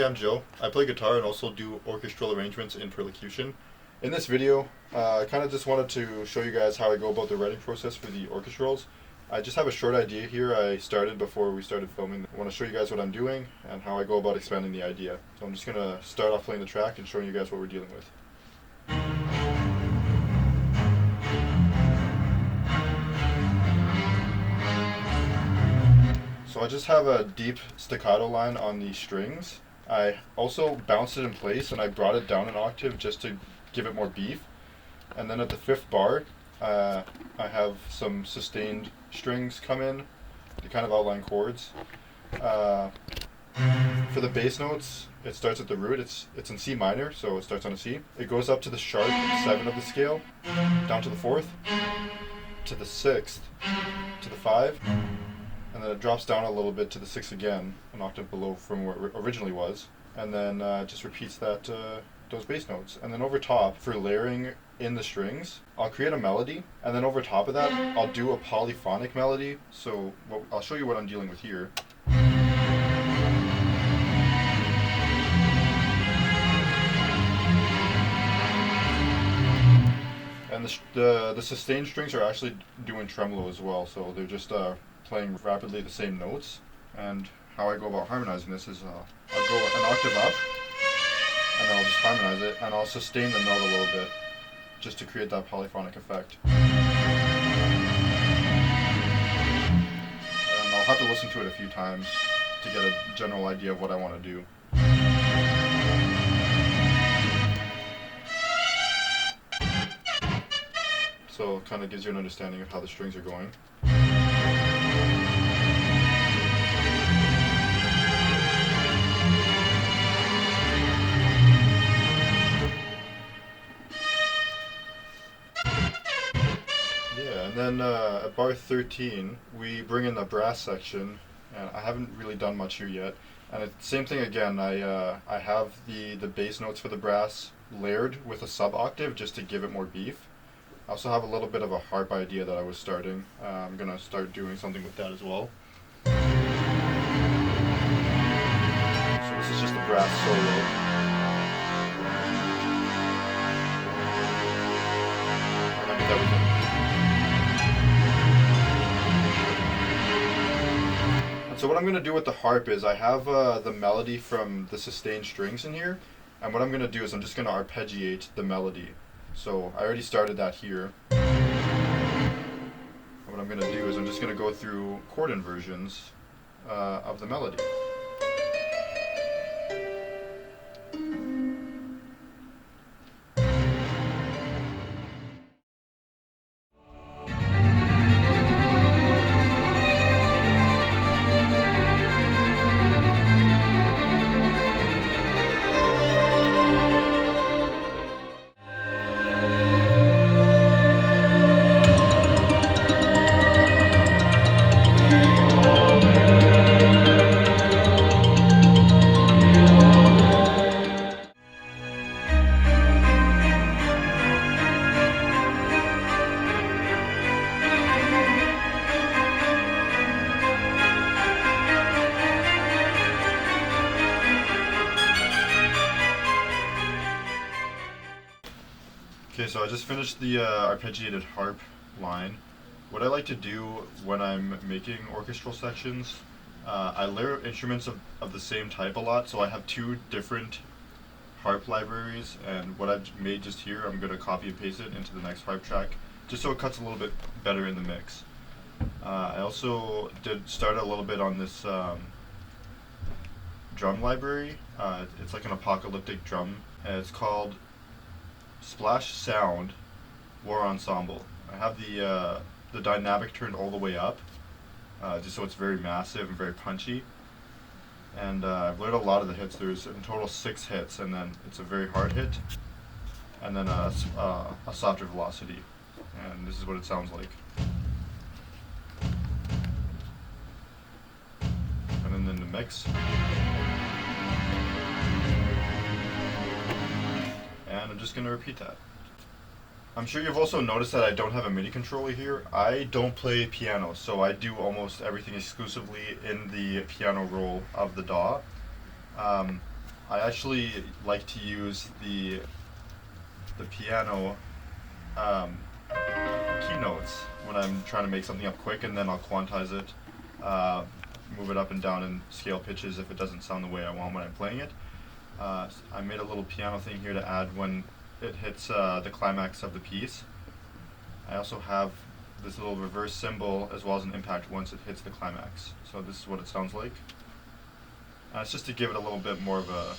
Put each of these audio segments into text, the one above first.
I'm Joe. I play guitar and also do orchestral arrangements in perlocution. In this video, I kind of just wanted to show you guys how I go about the writing process for the orchestrals. I just have a short idea here I started before we started filming. I want to show you guys what I'm doing and how I go about expanding the idea. So I'm just going to start off playing the track and showing you guys what we're dealing with. So I just have a deep staccato line on the strings. I also bounced it in place and I brought it down an octave just to give it more beef. And then at the fifth bar, I have some sustained strings come in to kind of outline chords. For the bass notes, it starts at the root. It's in C minor, so it starts on a C. It goes up to the sharp 7 of the scale, down to the 4th, to the 6th, to the 5, and then it drops down a little bit to the 6 again, an octave below from where it originally was, and then just repeats that those bass notes. And then over top, for layering in the strings, I'll create a melody, and then over top of that, I'll do a polyphonic melody. So I'll show you what I'm dealing with here. And the sustained strings are actually doing tremolo as well, so they're just playing rapidly the same notes. And how I go about harmonizing this is I'll go an octave up, and then I'll just harmonize it, and I'll sustain the note a little bit, just to create that polyphonic effect. And I'll have to listen to it a few times to get a general idea of what I want to do. So it kind of gives you an understanding of how the strings are going. And then at bar 13, we bring in the brass section, and I haven't really done much here yet. And it's same thing again, I have the bass notes for the brass layered with a sub-octave just to give it more beef. I also have a little bit of a harp idea that I was starting. I'm going to start doing something with that as well. So this is just the brass solo. With everything. So what I'm going to do with the harp is I have the melody from the sustained strings in here, and what I'm going to do is I'm just going to arpeggiate the melody. So I already started that here. And what I'm going to do is I'm just going to go through chord inversions of the melody. Okay, so I just finished the arpeggiated harp line. What I like to do when I'm making orchestral sections, I layer instruments of the same type a lot, so I have 2 different harp libraries, and what I've made just here, I'm going to copy and paste it into the next harp track, just so it cuts a little bit better in the mix. I also did start a little bit on this drum library. It's like an apocalyptic drum, and it's called Splash Sound War Ensemble. I have the dynamic turned all the way up, just so it's very massive and very punchy. And I've learned a lot of the hits. There's in total 6 hits, and then it's a very hard hit, and then a softer velocity. And this is what it sounds like. And then in the mix. And I'm just going to repeat that. I'm sure you've also noticed that I don't have a MIDI controller here. I don't play piano, so I do almost everything exclusively in the piano roll of the DAW. I actually like to use the piano keynotes when I'm trying to make something up quick, and then I'll quantize it, move it up and down in scale pitches if it doesn't sound the way I want when I'm playing it. I made a little piano thing here to add when it hits the climax of the piece. I also have this little reverse cymbal as well as an impact once it hits the climax. So this is what it sounds like. It's just to give it a little bit more of a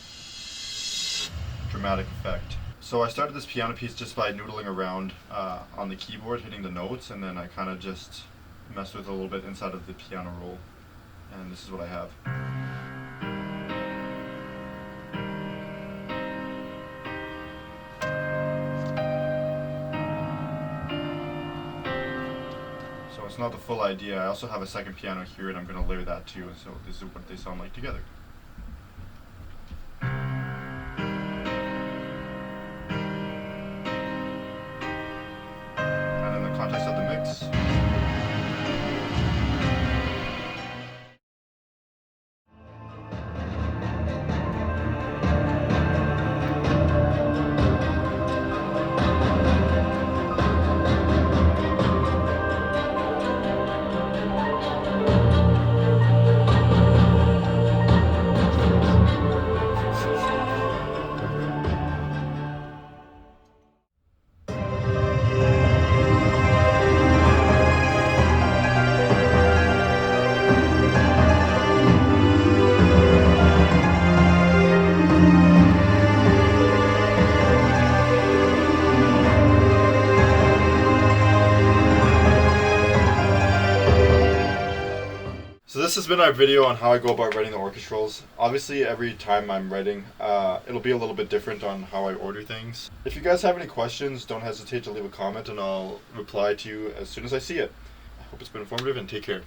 dramatic effect. So I started this piano piece just by noodling around on the keyboard, hitting the notes, and then I kind of just messed with it a little bit inside of the piano roll. And this is what I have. So it's not the full idea. I also have a second piano here, and I'm going to layer that too. So this is what they sound like together. And in the context of the mix, so this has been our video on how I go about writing the orchestrals. Obviously, every time I'm writing, it'll be a little bit different on how I order things. If you guys have any questions, don't hesitate to leave a comment and I'll reply to you as soon as I see it. I hope it's been informative, and take care.